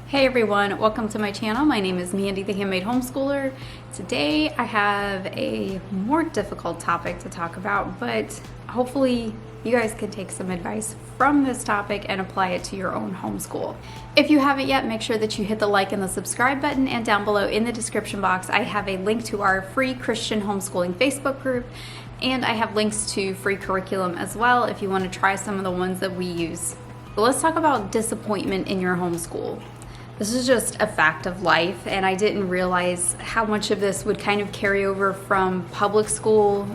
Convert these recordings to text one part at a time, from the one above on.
Hey everyone, welcome to my channel. My name is Mandy, the Handmade Homeschooler. Today I have a more difficult topic to talk about, but hopefully you guys can take some advice from this topic and apply it to your own homeschool. If you haven't yet, make sure that you hit the like and the subscribe button, and down below in the description box I have a link to our free Christian homeschooling Facebook group, and I have links to free curriculum as well if you want to try some of the ones that we use. But let's talk about disappointment in your homeschool. This is just a fact of life, and I didn't realize how much of this would kind of carry over from public school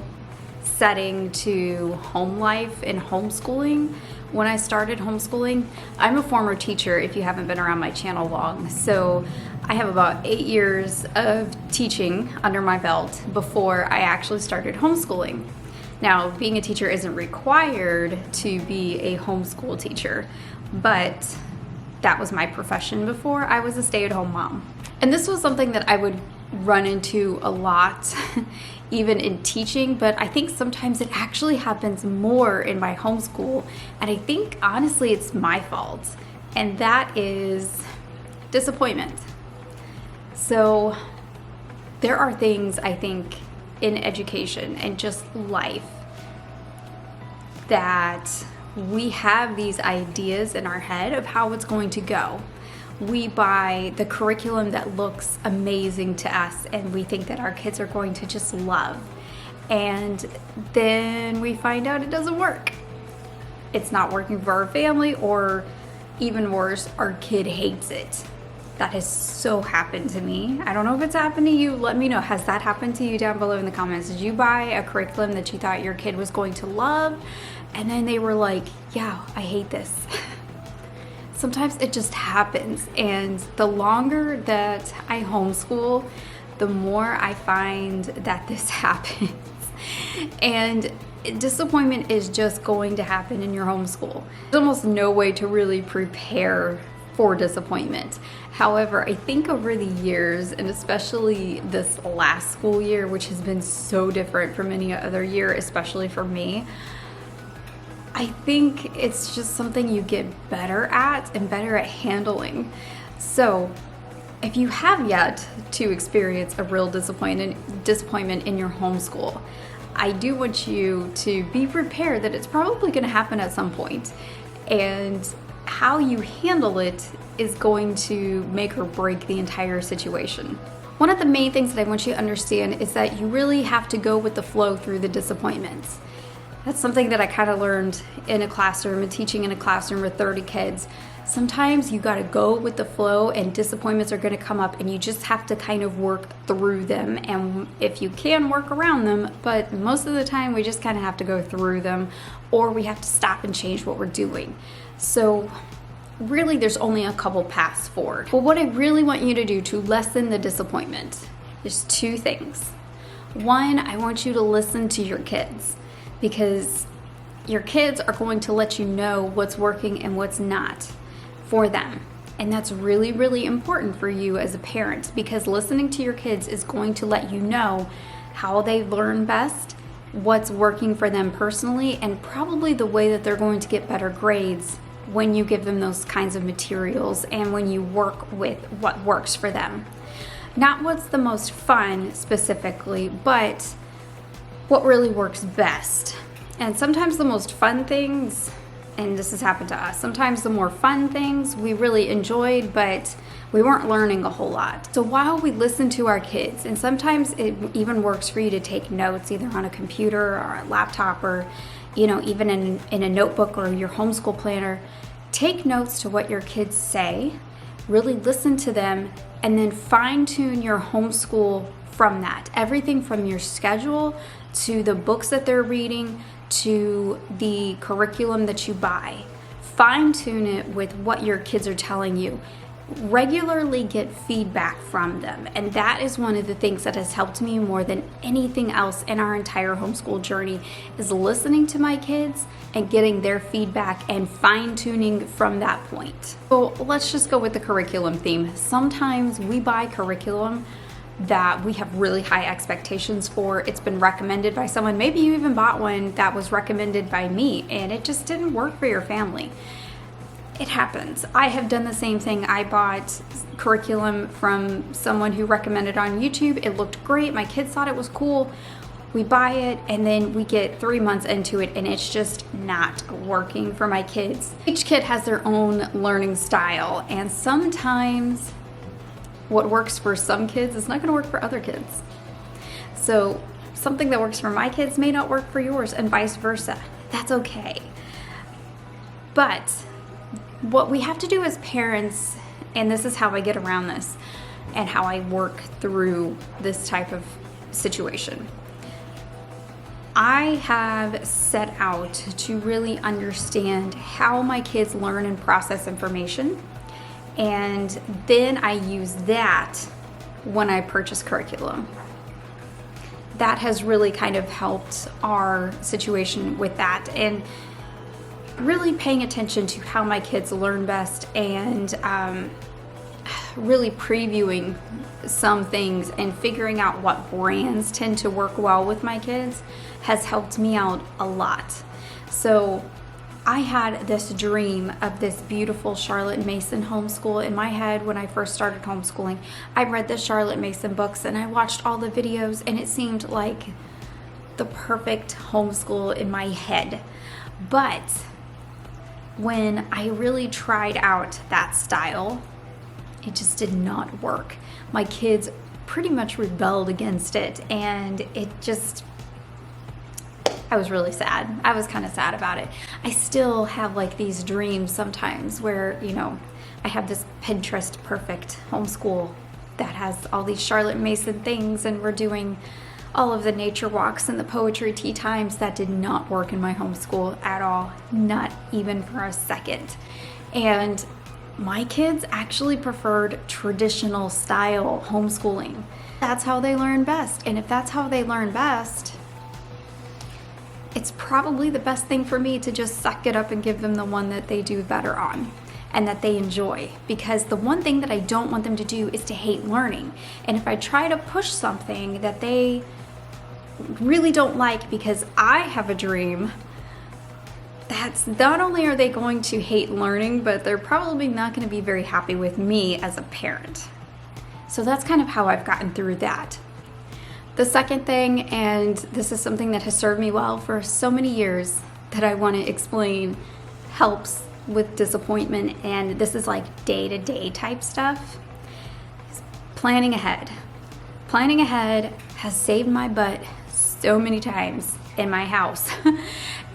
setting to home life and homeschooling. When I started homeschooling, I'm a former teacher if you haven't been around my channel long, so I have about 8 years of teaching under my belt before I actually started homeschooling. Now, being a teacher isn't required to be a homeschool teacher, but that was my profession before. I was a stay-at-home mom. And this was something that I would run into a lot, even in teaching, but I think sometimes it actually happens more in my homeschool. And I think, honestly, it's my fault. And that is disappointment. So there are things, I think, in education and just life that we have these ideas in our head of how it's going to go. We buy the curriculum that looks amazing to us and we think that our kids are going to just love. And then we find out it doesn't work. It's not working for our family, or even worse, our kid hates it. That has so happened to me. I don't know if it's happened to you. Let me know. Has that happened to you down below in the comments? Did you buy a curriculum that you thought your kid was going to love, and then they were like, yeah, I hate this? Sometimes it just happens. And the longer that I homeschool, the more I find that this happens. And disappointment is just going to happen in your homeschool. There's almost no way to really prepare for disappointment. However, I think over the years, and especially this last school year, which has been so different from any other year, especially for me, I think it's just something you get better at and better at handling. So if you have yet to experience a real disappointment in your homeschool, I do want you to be prepared that it's probably going to happen at some point. And how you handle it is going to make or break the entire situation. One of the main things that I want you to understand is that you really have to go with the flow through the disappointments. That's something that I kind of learned in a classroom and teaching in a classroom with 30 kids. Sometimes you got to go with the flow, and disappointments are going to come up, and you just have to kind of work through them. And if you can, work around them, but most of the time we just kind of have to go through them, or we have to stop and change what we're doing. So really there's only a couple paths forward. But what I really want you to do to lessen the disappointment is two things. One, I want you to listen to your kids, because your kids are going to let you know what's working and what's not for them. And that's really, really important for you as a parent, because listening to your kids is going to let you know how they learn best, what's working for them personally, and probably the way that they're going to get better grades when you give them those kinds of materials and when you work with what works for them. Not what's the most fun specifically, but what really works best. And sometimes the most fun things, and this has happened to us, sometimes the more fun things we really enjoyed, but we weren't learning a whole lot. So while we listen to our kids, and sometimes it even works for you to take notes either on a computer or a laptop, or even in a notebook or your homeschool planner, take notes to what your kids say, really listen to them, and then fine-tune your homeschool from that. Everything from your schedule to the books that they're reading to the curriculum that you buy. Fine-tune it with what your kids are telling you. Regularly get feedback from them, and that is one of the things that has helped me more than anything else in our entire homeschool journey, is listening to my kids and getting their feedback and fine-tuning from that point. So let's just go with the curriculum theme. Sometimes we buy curriculum that we have really high expectations for. It's been recommended by someone. Maybe you even bought one that was recommended by me and it just didn't work for your family. it happens. I have done the same thing. I bought curriculum from someone who recommended on YouTube. It looked great. My kids thought it was cool. We buy it and then we get 3 months into it and it's just not working for my kids. Each kid has their own learning style, and sometimes what works for some kids is not going to work for other kids. So something that works for my kids may not work for yours, and vice versa. That's okay. But what we have to do as parents, and this is how I get around this and how I work through this type of situation. I have set out to really understand how my kids learn and process information, and then I use that when I purchase curriculum. That has really kind of helped our situation with that, and really paying attention to how my kids learn best, and really previewing some things and figuring out what brands tend to work well with my kids has helped me out a lot. So I had this dream of this beautiful Charlotte Mason homeschool in my head when I first started homeschooling. I read the Charlotte Mason books and I watched all the videos, and it seemed like the perfect homeschool in my head. But when I really tried out that style, it just did not work. My kids pretty much rebelled against it, and I was really sad. I was kind of sad about it. I still have like these dreams sometimes where, you know, I have this Pinterest perfect homeschool that has all these Charlotte Mason things, and we're doing all of the nature walks and the poetry tea times. That did not work in my homeschool at all, not even for a second. And my kids actually preferred traditional style homeschooling. That's how they learn best. And if that's how they learn best, it's probably the best thing for me to just suck it up and give them the one that they do better on and that they enjoy. Because the one thing that I don't want them to do is to hate learning. And if I try to push something that they really don't like because I have a dream, that's not only are they going to hate learning, but they're probably not going to be very happy with me as a parent. So that's kind of how I've gotten through that. The second thing, and this is something that has served me well for so many years that I want to explain, helps with disappointment, and this is like day-to-day type stuff, is planning ahead. Planning ahead has saved my butt so many times in my house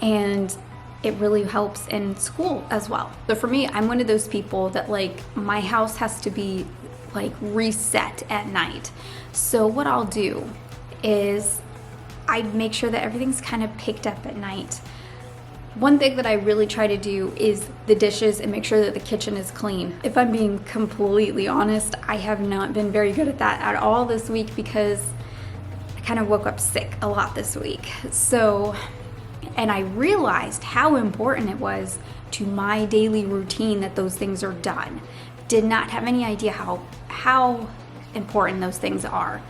and it really helps in school as well. So for me, I'm one of those people that like my house has to be like reset at night. So what I'll do is I make sure that everything's kind of picked up at night. One thing that I really try to do is the dishes and make sure that the kitchen is clean. If I'm being completely honest, I have not been very good at that at all this week because I kind of woke up sick a lot this week. And I realized how important it was to my daily routine that those things are done. Did not have any idea how important those things are.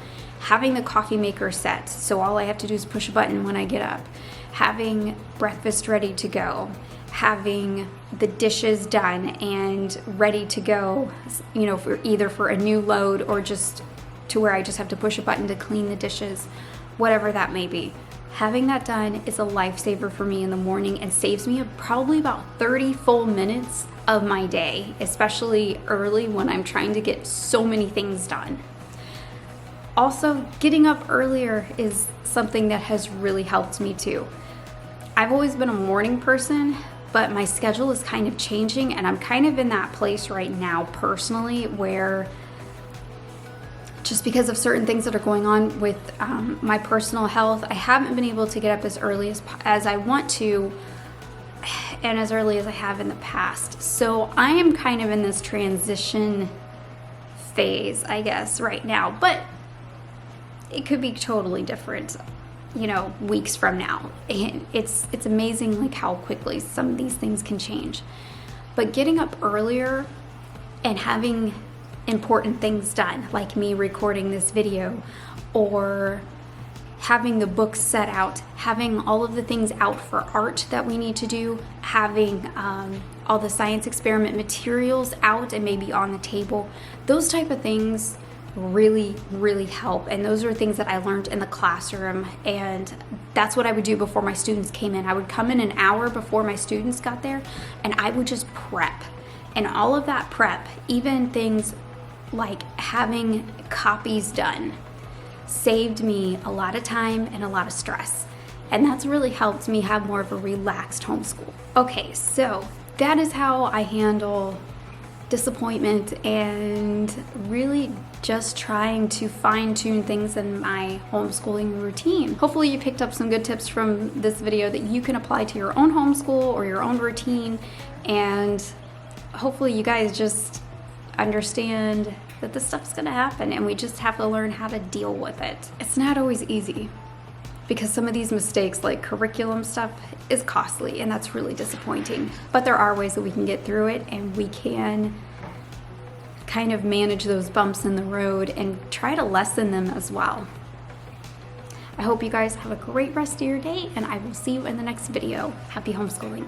Having the coffee maker set, so all I have to do is push a button when I get up. Having breakfast ready to go. Having the dishes done and ready to go, you know, for either for a new load or just to where I just have to push a button to clean the dishes, whatever that may be. Having that done is a lifesaver for me in the morning and saves me probably about 30 full minutes of my day, especially early when I'm trying to get so many things done. Also, getting up earlier is something that has really helped me too. I've always been a morning person, but my schedule is kind of changing, and I'm kind of in that place right now personally where just because of certain things that are going on with my personal health, I haven't been able to get up as early as I want to and as early as I have in the past. So I am kind of in this transition phase, I guess, right now, but it could be totally different, you know, weeks from now. And it's amazing like how quickly some of these things can change. But getting up earlier and having important things done, like me recording this video, or having the books set out, having all of the things out for art that we need to do, having all the science experiment materials out and maybe on the table. Those type of things really help, and those are things that I learned in the classroom, and that's what I would do before my students came in. I would come in an hour before my students got there, and I would just prep. And all of that prep, even things like having copies done, saved me a lot of time and a lot of stress, and that's really helped me have more of a relaxed homeschool. Okay, so that is how I handle disappointment and really just trying to fine-tune things in my homeschooling routine. Hopefully you picked up some good tips from this video that you can apply to your own homeschool or your own routine, and hopefully you guys just understand that this stuff's gonna happen and we just have to learn how to deal with it. It's not always easy, because some of these mistakes, like curriculum stuff, is costly, and that's really disappointing. But there are ways that we can get through it, and we can kind of manage those bumps in the road and try to lessen them as well. I hope you guys have a great rest of your day, and I will see you in the next video. Happy homeschooling.